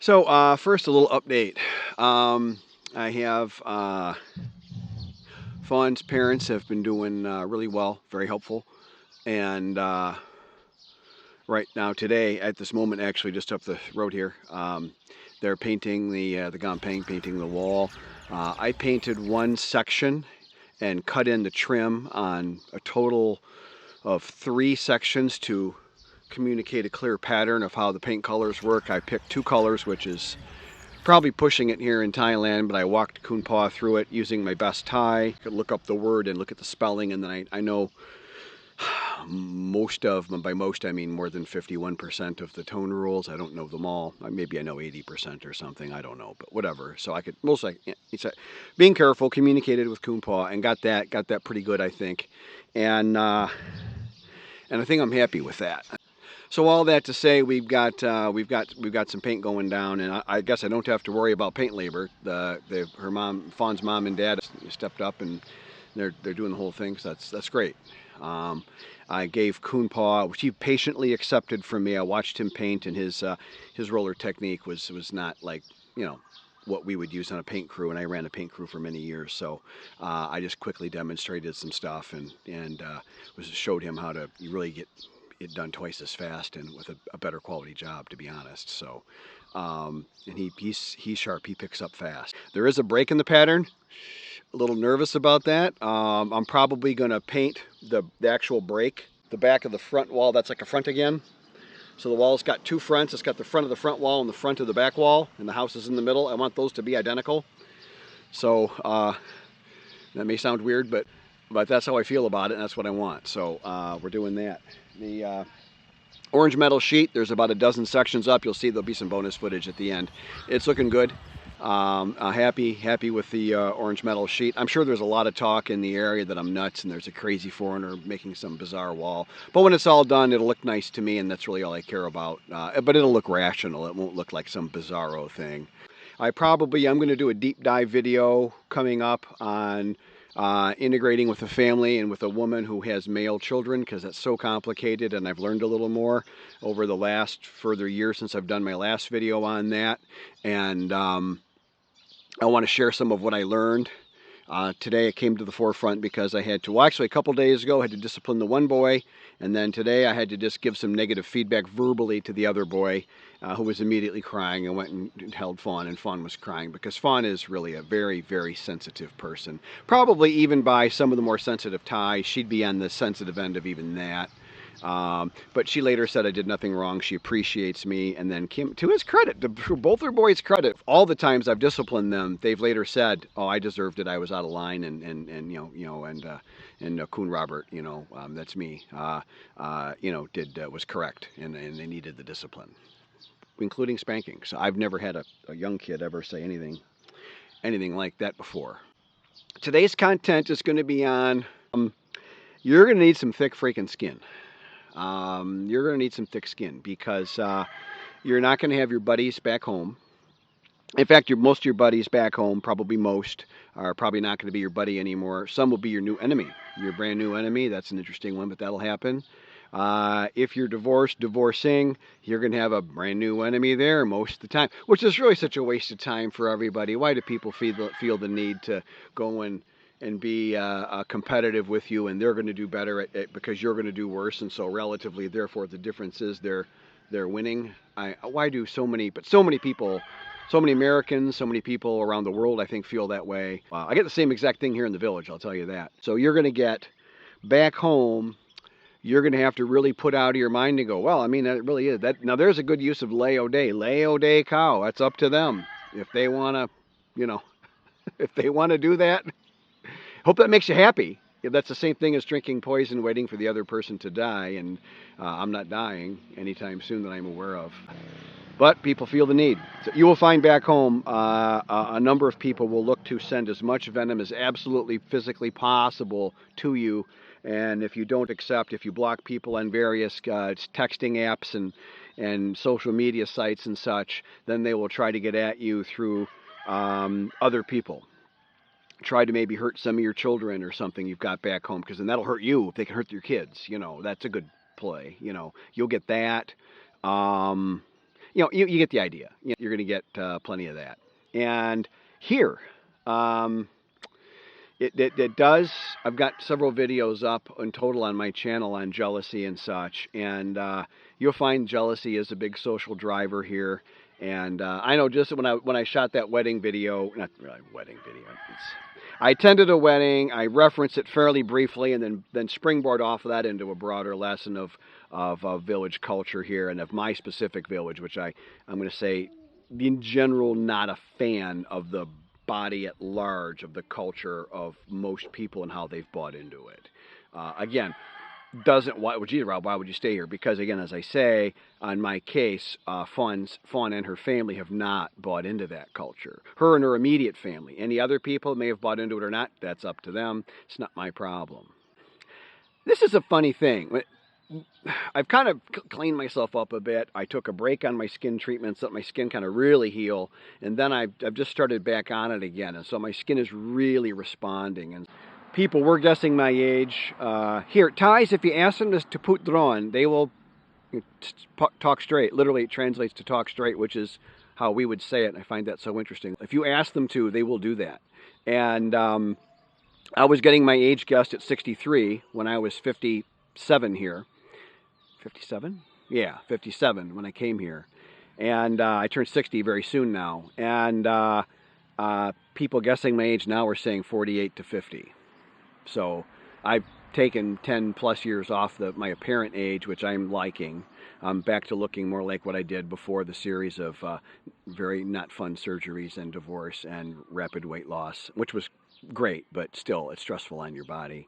So first, a little update. I have Fawn's parents have been doing really well, very helpful, and right now today, at this moment, actually just up the road here, they're painting the Gampang, painting the wall. I painted one section and cut in the trim on a total of 3 sections to communicate a clear pattern of how the paint colors work. I picked 2 colors, which is probably pushing it here in Thailand, but I walked Kunpa through it using my best Thai. Could look up the word and look at the spelling, and then I know most of them. By most, I mean more than 51% of the tone rules. I don't know them all. Maybe I know 80% or something. I don't know, but whatever. So I could most like it's being careful, communicated with Kunpa, and got that pretty good, I think, and I think I'm happy with that. So all that to say, we've got some paint going down, and I guess I don't have to worry about paint labor. Her mom, Fawn's mom and dad, stepped up, and they're doing the whole thing. So that's great. I gave Kunpa, which he patiently accepted from me. I watched him paint, and his roller technique was not like what we would use on a paint crew, and I ran a paint crew for many years. So I just quickly demonstrated some stuff and showed him how to really get it done twice as fast and with a better quality job, to be honest. So, and he's sharp. He picks up fast. There is a break in the pattern. A little nervous about that. I'm probably going to paint the actual break, the back of the front wall. That's like a front again. So the wall's got 2 fronts. It's got the front of the front wall and the front of the back wall, and the house is in the middle. I want those to be identical. So that may sound weird, but that's how I feel about it, and that's what I want. So we're doing that. The orange metal sheet, there's about a dozen sections up. You'll see there'll be some bonus footage at the end. It's looking good. Happy with the orange metal sheet. I'm sure there's a lot of talk in the area that I'm nuts and there's a crazy foreigner making some bizarre wall. But when it's all done, it'll look nice to me, and that's really all I care about. But it'll look rational. It won't look like some bizarro thing. I'm going to do a deep dive video coming up on integrating with a family and with a woman who has male children, because that's so complicated, and I've learned a little more over the last further year since I've done my last video on that. And I want to share some of what I learned. Today it came to the forefront because I had to, well, actually a couple days ago I had to discipline the one boy, and then today I had to just give some negative feedback verbally to the other boy, who was immediately crying, and went and held Fawn, and Fawn was crying because Fawn is really a very, very sensitive person. Probably even by some of the more sensitive Thai, she'd be on the sensitive end of even that. But she later said I did nothing wrong. She appreciates me. And then Kim, to his credit, to both their boys' credit, all the times I've disciplined them, they've later said, "Oh, I deserved it. I was out of line." And Coon Robert, that's me. Was correct, and they needed the discipline, including spanking. So I've never had a young kid ever say anything like that before. Today's content is going to be on. You're going to need some thick freaking skin. You're going to need some thick skin because you're not going to have your buddies back home. In fact, most of your buddies back home, probably most, are probably not going to be your buddy anymore. Some will be your new enemy, your brand new enemy. That's an interesting one, but that'll happen. If you're divorcing, you're going to have a brand new enemy there most of the time, which is really such a waste of time for everybody. Why do people feel the need to go and be competitive with you, and they're going to do better at it because you're going to do worse, and so relatively, therefore, the difference is they're winning. Why do so many people, so many Americans, so many people around the world, I think, feel that way? I get the same exact thing here in the village, I'll tell you that. So you're going to get back home. You're going to have to really put out of your mind and go, well, I mean, that really is that. Now, there's a good use of Leo Day cow. That's up to them if they want to, if they want to do that. Hope that makes you happy. That's the same thing as drinking poison, waiting for the other person to die, and I'm not dying anytime soon that I'm aware of. But people feel the need. So you will find back home a number of people will look to send as much venom as absolutely physically possible to you. And if you don't accept, if you block people on various texting apps and social media sites and such, then they will try to get at you through other people. Try to maybe hurt some of your children or something you've got back home, because then that'll hurt you if they can hurt your kids. That's a good play. You'll get that. you get the idea. You're going to get plenty of that. And here, um, it does. I've got several videos up in total on my channel on jealousy and such, and you'll find jealousy is a big social driver here. And I know just when I shot that wedding video, not really wedding video. I attended a wedding. I reference it fairly briefly, and then springboard off of that into a broader lesson of village culture here and of my specific village, which I'm going to say, in general, not a fan of the body at large of the culture of most people and how they've bought into it. Again, why would you stay here? Because again, as I say, on my case, Fawn and her family have not bought into that culture. Her and her immediate family. Any other people may have bought into it or not, that's up to them. It's not my problem. This is a funny thing. I've kind of cleaned myself up a bit. I took a break on my skin treatments, let my skin kind of really heal, and then I've just started back on it again, and so my skin is really responding. And people were guessing my age. Here, Thais, if you ask them to put dron, they will talk straight. Literally, it translates to talk straight, which is how we would say it, and I find that so interesting. If you ask them to, they will do that. And I was getting my age guessed at 63 when I was 57 here. 57? Yeah, 57 when I came here. And I turned 60 very soon now. And people guessing my age now are saying 48 to 50. So I've taken 10 plus years off my apparent age, which I'm liking. I'm back to looking more like what I did before the series of very not fun surgeries and divorce and rapid weight loss, which was great, but still it's stressful on your body.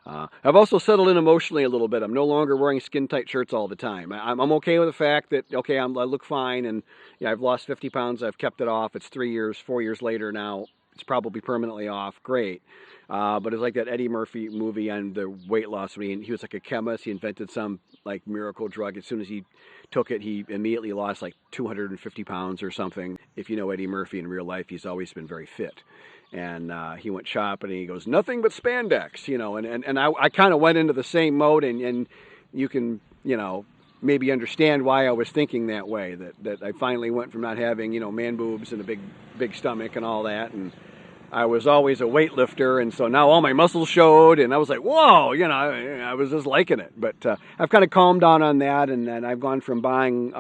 I've also settled in emotionally a little bit. I'm no longer wearing skin-tight shirts all the time. I'm okay with the fact that, okay, I look fine, and yeah, I've lost 50 pounds. I've kept it off. It's 4 years later now. It's probably permanently off. Great. But it's like that Eddie Murphy movie on the weight loss. He was like a chemist. He invented some like miracle drug. As soon as he took it, he immediately lost like 250 pounds or something. If you know Eddie Murphy in real life, he's always been very fit. And he went shopping and he goes, nothing but spandex, and I kind of went into the same mode, and you can, maybe understand why I was thinking that way, that I finally went from not having, man boobs and a big stomach and all that, and I was always a weightlifter, and so now all my muscles showed, and I was like, whoa, I was just liking it. But I've kind of calmed down on that, and then I've gone from buying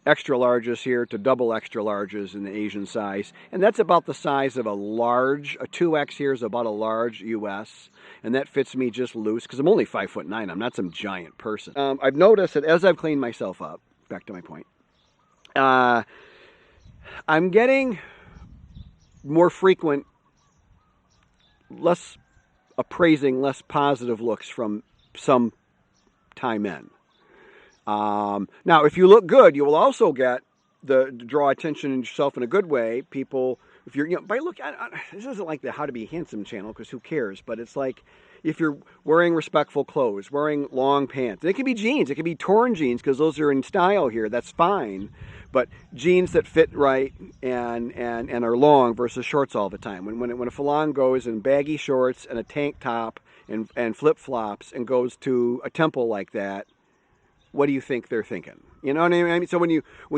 extra larges here to double extra larges in the Asian size, and that's about the size of a large. A 2X here is about a large US, and that fits me just loose, because I'm only 5'9". I'm not some giant person. I've noticed that as I've cleaned myself up, back to my point, I'm getting more frequent, less appraising, less positive looks from some Thai men. Now, if you look good, you will also get draw attention in yourself in a good way. People, if you're, by look, this isn't like the How to Be Handsome channel, because who cares? But it's like if you're wearing respectful clothes, wearing long pants. It can be jeans. It can be torn jeans, because those are in style here. That's fine. But jeans that fit right and are long versus shorts all the time. When a Falon goes in baggy shorts and a tank top and flip-flops and goes to a temple like that, what do you think they're thinking? You know what I mean? So when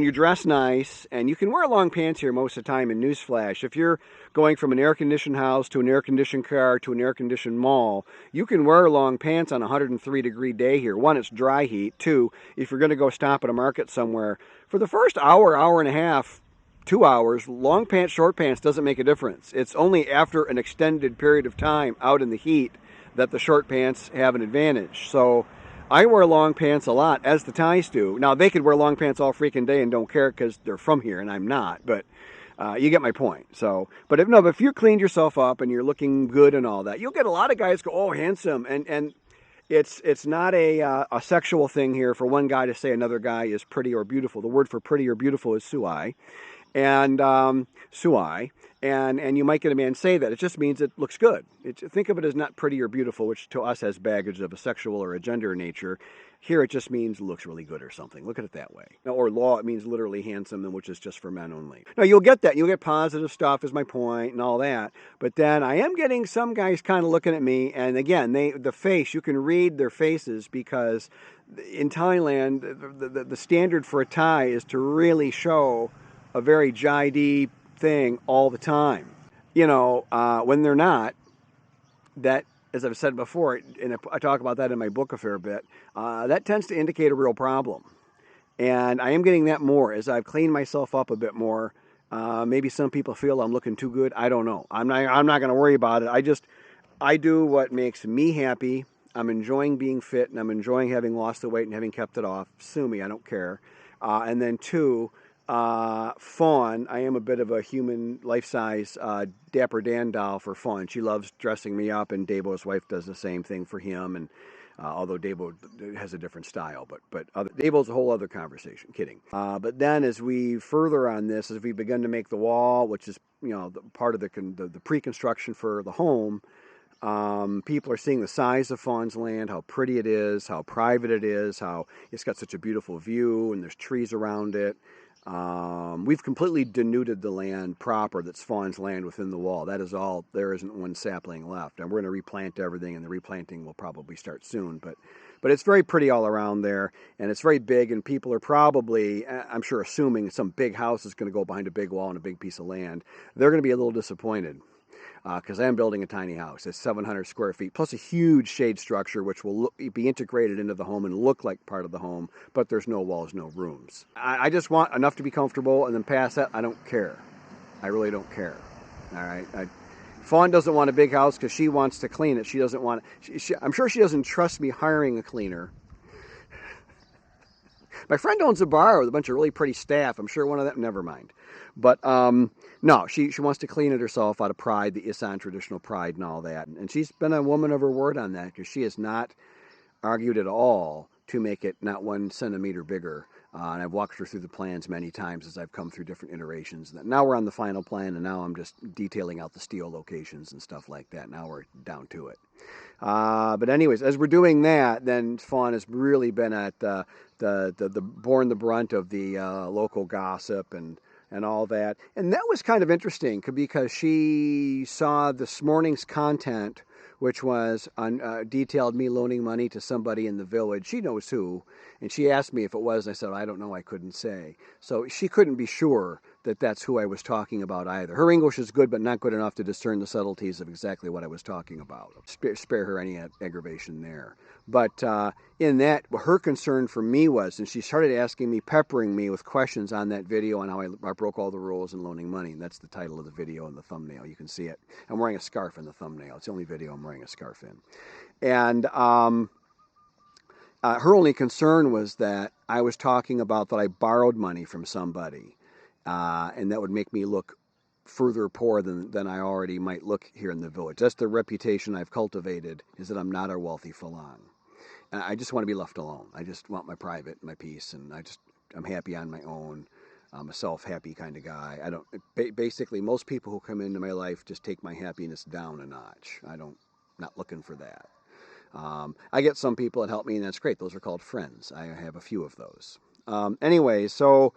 you dress nice, and you can wear long pants here most of the time, in newsflash, if you're going from an air-conditioned house to an air-conditioned car to an air-conditioned mall, you can wear long pants on a 103-degree day here. One, it's dry heat. Two, if you're going to go stop at a market somewhere, for the first hour and a half, 2 hours, long pants, short pants doesn't make a difference. It's only after an extended period of time out in the heat that the short pants have an advantage. So I wear long pants a lot, as the Thais do. Now, they could wear long pants all freaking day and don't care because they're from here and I'm not, but you get my point. So, but if you cleaned yourself up and you're looking good and all that, you'll get a lot of guys go, oh, handsome, and it's not a sexual thing here for one guy to say another guy is pretty or beautiful. The word for pretty or beautiful is suai, and and you might get a man say that. It just means it looks good. Think of it as not pretty or beautiful, which to us has baggage of a sexual or a gender nature. Here it just means it looks really good or something. Look at it that way. Or law, it means literally handsome, which is just for men only. Now, you'll get that. You'll get positive stuff, is my point, and all that. But then I am getting some guys kind of looking at me, and again, the face, you can read their faces because in Thailand, the standard for a Thai is to really show a very jai thing all the time. When they're not, that, as I've said before, and I talk about that in my book a fair bit, that tends to indicate a real problem. And I am getting that more as I've cleaned myself up a bit more. Maybe some people feel I'm looking too good. I don't know. I'm not going to worry about it. I do what makes me happy. I'm enjoying being fit, and I'm enjoying having lost the weight and having kept it off. Sue me, I don't care. And then two, Fawn, I am a bit of a human life-size Dapper Dan doll for Fawn. She loves dressing me up, and Dabo's wife does the same thing for him. And although Dabo has a different style, but Dabo's a whole other conversation. Kidding. But then, as we further on this, as we begin to make the wall, which is part of the pre-construction for the home. People are seeing the size of Fawn's land, how pretty it is, how private it is, how it's got such a beautiful view, and there's trees around it. We've completely denuded the land proper that's Fawn's land within the wall. That is all. There isn't one sapling left. And we're going to replant everything, and the replanting will probably start soon. But it's very pretty all around there, and it's very big, and people are probably, I'm sure, assuming some big house is going to go behind a big wall and a big piece of land. They're going to be a little disappointed. Because I am building a tiny house. It's 700 square feet, plus a huge shade structure, which will be integrated into the home and look like part of the home, but there's no walls, no rooms. I just want enough to be comfortable, and then past that, I don't care. I really don't care. All right? Fawn doesn't want a big house because she wants to clean it. She doesn't want I'm sure she doesn't trust me hiring a cleaner. My friend owns a bar with a bunch of really pretty staff. I'm sure one of them, never mind. But no, she wants to clean it herself out of pride, the Isan traditional pride and all that. And she's been a woman of her word on that because she has not argued at all to make it not 1 centimeter bigger. And I've walked her through the plans many times as I've come through different iterations. Now we're on the final plan, and now I'm just detailing out the steel locations and stuff like that. Now we're down to it. But anyways, as we're doing that, then Fawn has really been at borne the brunt of the local gossip and all that. And that was kind of interesting because she saw this morning's content, which was detailed me loaning money to somebody in the village. She knows who. And she asked me if it was. And I said, I don't know. I couldn't say. So she couldn't be sure that that's who I was talking about either. Her English is good, but not good enough to discern the subtleties of exactly what I was talking about. Spare her any aggravation there. But in that, her concern for me was, and she started asking me, peppering me with questions on that video on how I broke all the rules in loaning money. And that's the title of the video in the thumbnail. You can see it. I'm wearing a scarf in the thumbnail. It's the only video I'm wearing a scarf in. And her only concern was that I was talking about that I borrowed money from somebody. And that would make me look further poor than I already might look here in the village. That's the reputation I've cultivated, is that I'm not a wealthy falang. And I just want to be left alone. I just want my private, my peace, and I'm happy on my own. I'm a self-happy kind of guy. Basically, most people who come into my life just take my happiness down a notch. Not looking for that. I get some people that help me, and that's great. Those are called friends. I have a few of those. Anyway, so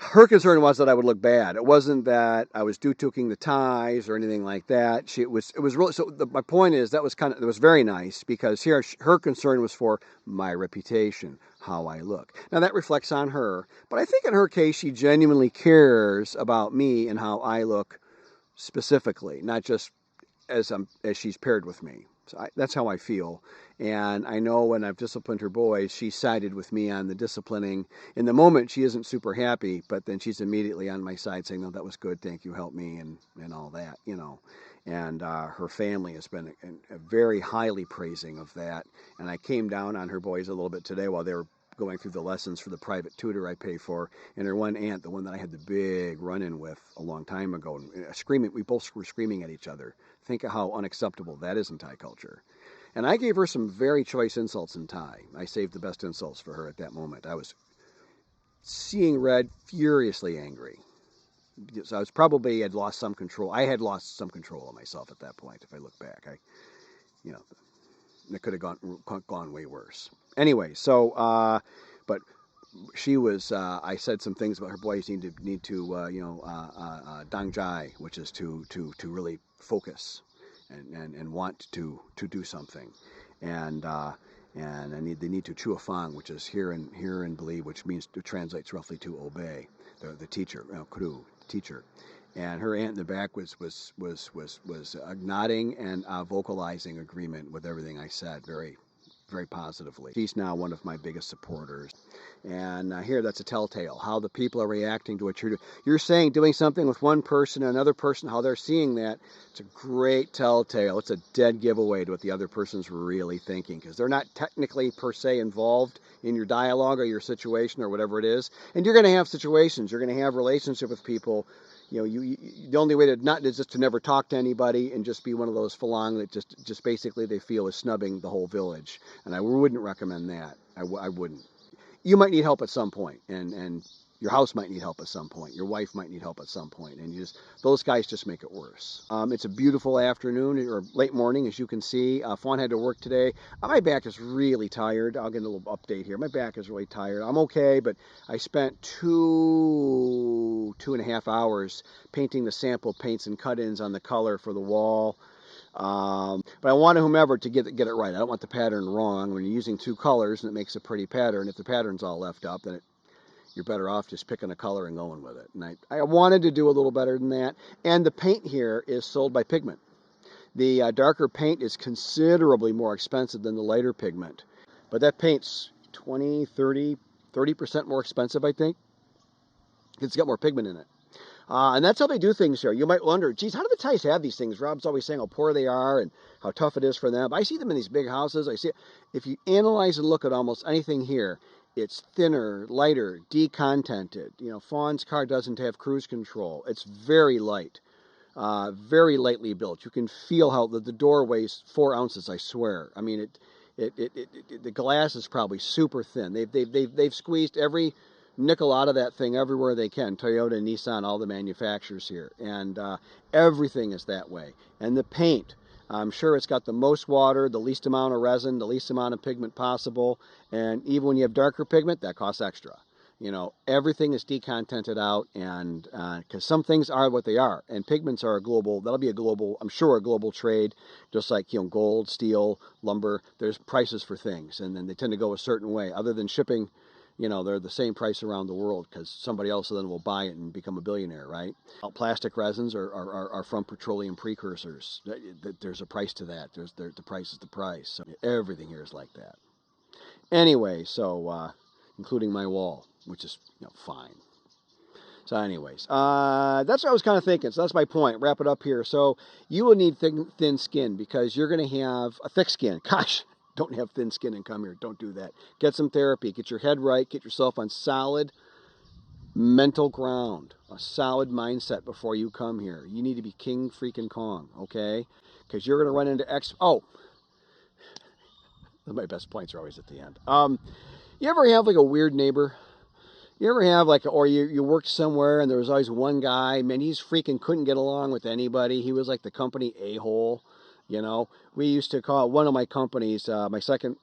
her concern was that I would look bad. It wasn't that I was doo-tooking the ties or anything like that. It was really, so my point is it was very nice because here her concern was for my reputation, how I look. Now that reflects on her, but I think in her case she genuinely cares about me and how I look specifically, not just as she's paired with me. So that's how I feel. And I know when I've disciplined her boys, she sided with me on the disciplining. In the moment, she isn't super happy, but then she's immediately on my side saying, no, that was good, thank you, help me, and all that, And her family has been very highly praising of that. And I came down on her boys a little bit today while they were going through the lessons for the private tutor I pay for. And her one aunt, the one that I had the big run-in with a long time ago, we both were screaming at each other. Think of how unacceptable that is in Thai culture. And I gave her some very choice insults in Thai. I saved the best insults for her at that moment. I was seeing red, furiously angry. So I had lost some control. I had lost some control of myself at that point, if I look back. It could have gone way worse. Anyway, so, but she was, I said some things about her boys need to dang jai, which is to really focus and want to do something. And and they need to chuafang, which is hear and believe, which means translates roughly to obey. The teacher, kru, teacher, and her aunt in the back was nodding and vocalizing agreement with everything I said, very positively. She's now one of my biggest supporters. And here, that's a telltale, how the people are reacting to what you're doing. You're saying doing something with one person and another person, how they're seeing that. It's a great telltale. It's a dead giveaway to what the other person's really thinking, because they're not technically per se involved in your dialogue or your situation or whatever it is. And you're going to have situations. You're going to have relationship with people. The only way to not is just to never talk to anybody and just be one of those falang that just basically they feel is snubbing the whole village. And I wouldn't recommend that. I wouldn't. You might need help at some point, and your house might need help at some point. Your wife might need help at some point, and those guys just make it worse. It's a beautiful afternoon or late morning, as you can see. Fawn had to work today. My back is really tired. I'll get a little update here. My back is really tired. I'm okay, but I spent two and a half hours painting the sample paints and cut-ins on the color for the wall. But I want whomever to get it right. I don't want the pattern wrong. When you're using two colors and it makes a pretty pattern, if the pattern's all left up, then you're better off just picking a color and going with it. And I wanted to do a little better than that. And the paint here is sold by pigment. The darker paint is considerably more expensive than the lighter pigment. But that paint's 20, 30% more expensive, I think. It's got more pigment in it. And that's how they do things here. You might wonder, geez, how do the Thais have these things? Rob's always saying how poor they are and how tough it is for them. I see them in these big houses. I see it. If you analyze and look at almost anything here, it's thinner, lighter, decontented. Fawn's car doesn't have cruise control. It's very light, very lightly built. You can feel how the door weighs 4 ounces, I swear. I mean, the glass is probably super thin. They've squeezed every nickel out of that thing everywhere they can. Toyota, Nissan, all the manufacturers here. And everything is that way. And the paint, I'm sure it's got the most water, the least amount of resin, the least amount of pigment possible. And even when you have darker pigment, that costs extra. Everything is decontented out, and because some things are what they are. And pigments are that'll be I'm sure a global trade, just like, gold, steel, lumber. There's prices for things, and then they tend to go a certain way. Other than shipping, they're the same price around the world because somebody else then will buy it and become a billionaire, right? Plastic resins are from petroleum precursors. There's a price to that. The price is the price. So everything here is like that. Anyway, so including my wall, which is fine. So anyways, that's what I was kind of thinking. So that's my point. Wrap it up here. So you will need thin skin because you're going to have a thick skin. Gosh. Don't have thin skin and come here. Don't do that. Get some therapy. Get your head right. Get yourself on solid mental ground. A solid mindset before you come here. You need to be King freaking Kong, okay? Because you're going to run into my best points are always at the end. You ever have like a weird neighbor? You ever have or you worked somewhere and there was always one guy, man, he's freaking couldn't get along with anybody. He was like the company a-hole. We used to call one of my companies, my second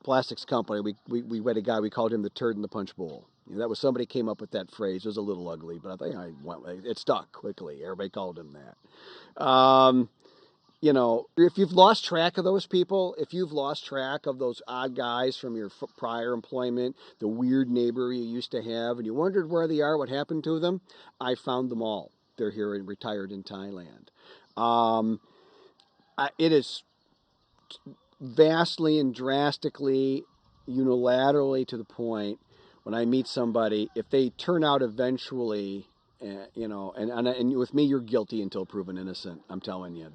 plastics company, we had a guy, we called him the turd in the punch bowl. That was somebody came up with that phrase. It was a little ugly, but I think it stuck quickly. Everybody called him that. If you've lost track of those people, if you've lost track of those odd guys from your prior employment, the weird neighbor you used to have, and you wondered where they are, what happened to them, I found them all. They're here and retired in Thailand. It is vastly and drastically unilaterally to the point when I meet somebody, if they turn out eventually, and with me, you're guilty until proven innocent. I'm telling you,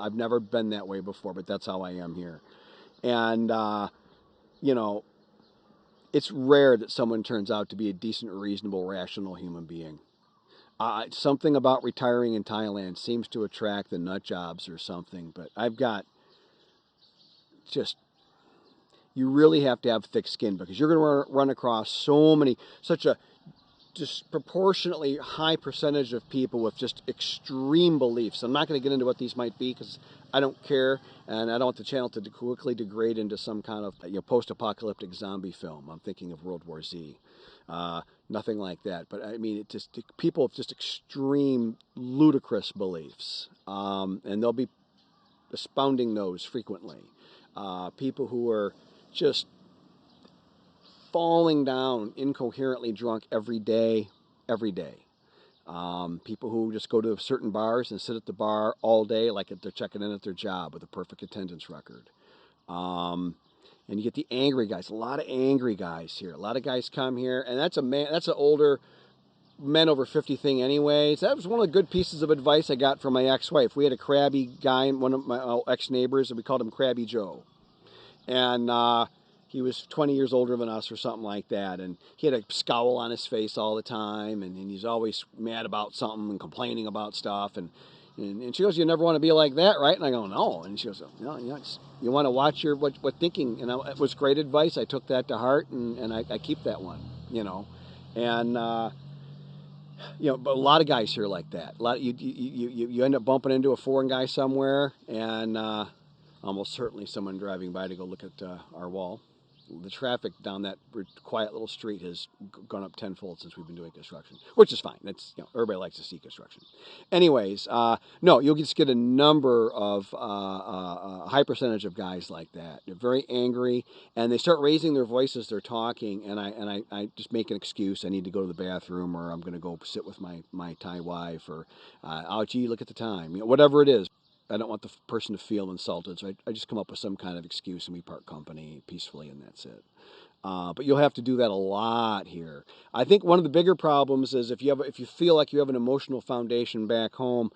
I've never been that way before, but that's how I am here. And, it's rare that someone turns out to be a decent, reasonable, rational human being. Something about retiring in Thailand seems to attract the nut jobs or something, but I've got you really have to have thick skin because you're going to run across such a disproportionately high percentage of people with just extreme beliefs. I'm not going to get into what these might be because I don't care, and I don't want the channel to quickly degrade into some kind of post-apocalyptic zombie film. I'm thinking of World War Z. Nothing like that. But I mean, people with just extreme, ludicrous beliefs, and they'll be expounding those frequently. People who are just falling down, incoherently drunk every day, every day. People who just go to certain bars and sit at the bar all day, like they're checking in at their job with a perfect attendance record. And you get the angry guys. A lot of angry guys here. A lot of guys come here, and that's a man. That's an older men over 50 thing, anyways. That was one of the good pieces of advice I got from my ex-wife. We had a crabby guy, one of my ex-neighbors, and we called him Crabby Joe. And he was 20 years older than us or something like that. And he had a scowl on his face all the time. And he's always mad about something and complaining about stuff. And she goes, you never want to be like that, right? And I go, no. And she goes, no, you want to watch your what thinking. And it was great advice. I took that to heart, and I keep that one, you know. And, but a lot of guys here like that. A lot you end up bumping into a foreign guy somewhere, and almost certainly someone driving by to go look at our wall. The traffic down that quiet little street has gone up tenfold since we've been doing construction, which is fine. That's everybody likes to see construction. Anyways, no, you'll just get a number of a high percentage of guys like that. They're very angry, and they start raising their voice as they're talking. And I just make an excuse. I need to go to the bathroom, or I'm going to go sit with my Thai wife, or oh gee, look at the time, whatever it is. I don't want the person to feel insulted, so I just come up with some kind of excuse, and we part company peacefully, and that's it. But you'll have to do that a lot here. I think one of the bigger problems is if you feel like you have an emotional foundation back home,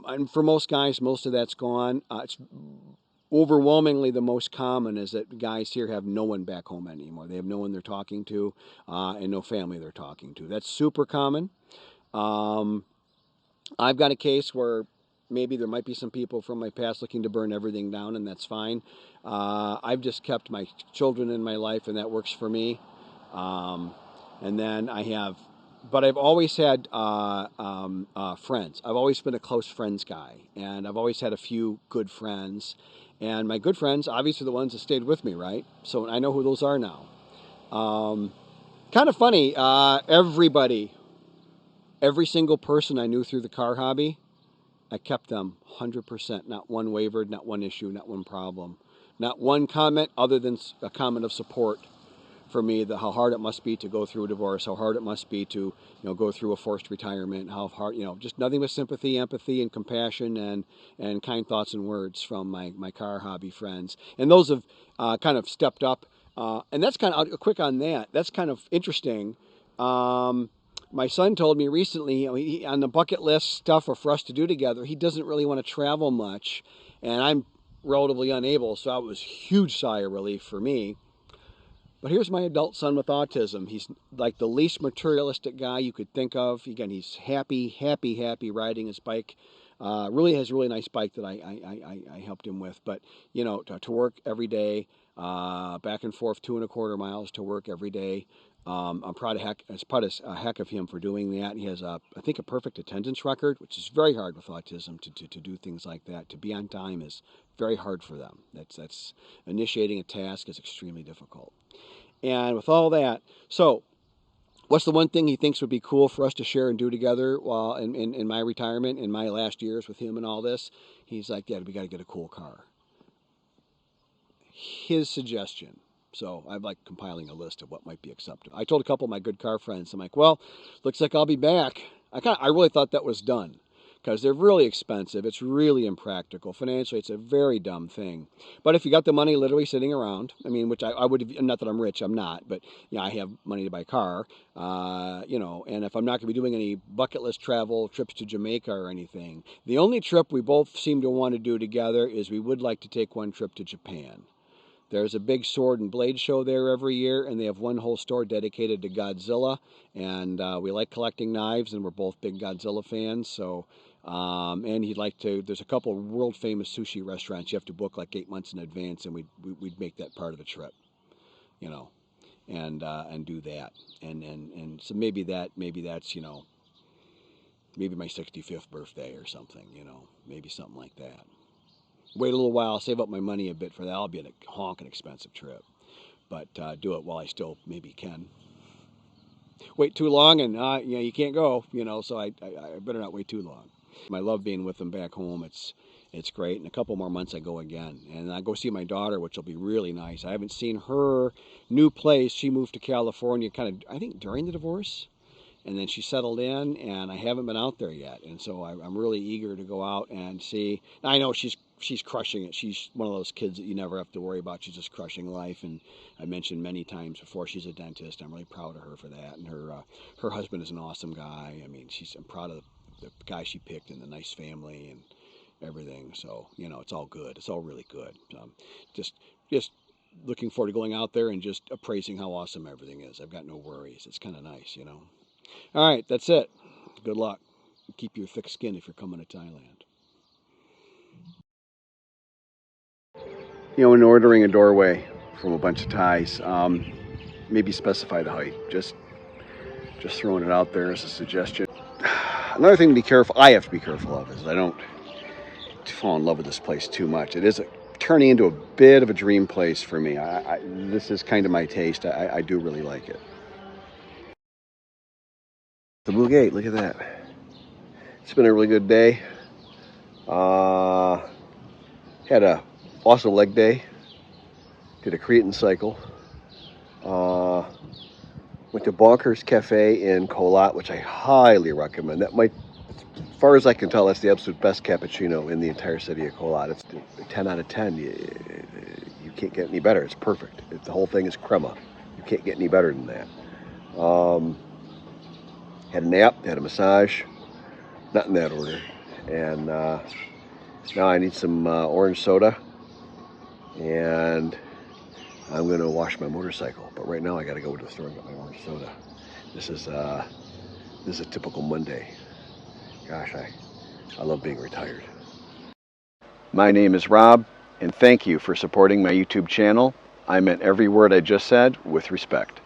and for most guys, most of that's gone. It's overwhelmingly the most common is that guys here have no one back home anymore. They have no one they're talking to, and no family they're talking to. That's super common. I've got a case where maybe there might be some people from my past looking to burn everything down, and that's fine. I've just kept my children in my life, and that works for me. And then but I've always had friends. I've always been a close friends guy, and I've always had a few good friends. And my good friends, obviously, are the ones that stayed with me, right? So I know who those are now. Kind of funny, every single person I knew through the car hobby, I kept them 100%. Not one wavered, not one issue, not one problem. Not one comment other than a comment of support for me, how hard it must be to go through a divorce, how hard it must be to go through a forced retirement, how hard, just nothing but sympathy, empathy, and compassion, and kind thoughts and words from my car hobby friends. And those have kind of stepped up. And that's kind of, quick on that, that's kind of interesting. My son told me recently, on the bucket list stuff for us to do together, he doesn't really want to travel much, and I'm relatively unable, so that was a huge sigh of relief for me. But here's my adult son with autism. He's like the least materialistic guy you could think of. Again, he's happy riding his bike. Really has a really nice bike that I helped him with. But, to work every day, back and forth 2.25 miles to work every day. I'm proud of heck of him for doing that. He has, I think, a perfect attendance record, which is very hard with autism to do things like that. To be on time is very hard for them. That's initiating a task is extremely difficult. And with all that, so what's the one thing he thinks would be cool for us to share and do together while in my retirement, in my last years with him and all this? He's like, Dad, we got to get a cool car. His suggestion. So I'm like compiling a list of what might be acceptable. I told a couple of my good car friends, I'm like, well, looks like I'll be back. I really thought that was done because they're really expensive. It's really impractical. Financially, it's a very dumb thing. But if you got the money literally sitting around, which I would have, not that I'm rich, I'm not, but I have money to buy a car, and if I'm not going to be doing any bucket list travel, trips to Jamaica or anything, the only trip we both seem to want to do together is we would like to take one trip to Japan. There's a big sword and blade show there every year, and they have one whole store dedicated to Godzilla. And we like collecting knives, and we're both big Godzilla fans. So, and he'd like to. There's a couple of world famous sushi restaurants you have to book like 8 months in advance, and we'd make that part of the trip, and do that. And so maybe that's maybe my 65th birthday or something, maybe something like that. Wait a little while, save up my money a bit for that. I'll be a honking expensive trip. But do it while I still maybe can. Wait too long and you can't go, so I better not wait too long. I love being with them back home. It's great. In a couple more months, I go again, and I go see my daughter, which will be really nice. I haven't seen her new place. She moved to California, kind of, I think, during the divorce, and then she settled in, and I haven't been out there yet. And so I'm really eager to go out and see. I know she's crushing it. She's one of those kids that you never have to worry about. She's just crushing life. And I mentioned many times before, she's a dentist. I'm really proud of her for that. And her husband is an awesome guy. I mean, I'm proud of the guy she picked and the nice family and everything. So, you know, it's all good. It's all really good. Just looking forward to going out there and just appraising how awesome everything is. I've got no worries. It's kind of nice, you know. All right, that's it. Good luck. Keep your thick skin if you're coming to Thailand. You know, when ordering a doorway from a bunch of Thais, maybe specify the height. Just throwing it out there as a suggestion. Another thing to be careful, I have to be careful of, is I don't fall in love with this place too much. It is turning into a bit of a dream place for me. This is kind of my taste. I do really like it. The Blue Gate, look at that. It's been a really good day. Had a awesome leg day. Did a creatine cycle. Went to Bonkers Cafe in Kolat, which I highly recommend. That might, as far as I can tell, that's the absolute best cappuccino in the entire city of Kolat. It's 10 out of 10. You can't get any better. It's perfect. The whole thing is crema. You can't get any better than that. Had a nap, had a massage, not in that order. And now I need some orange soda, and I'm going to wash my motorcycle. But right now I got to go to the store and get my orange soda. This is a typical Monday. Gosh, I love being retired. My name is Rob, and thank you for supporting my YouTube channel. I meant every word I just said with respect.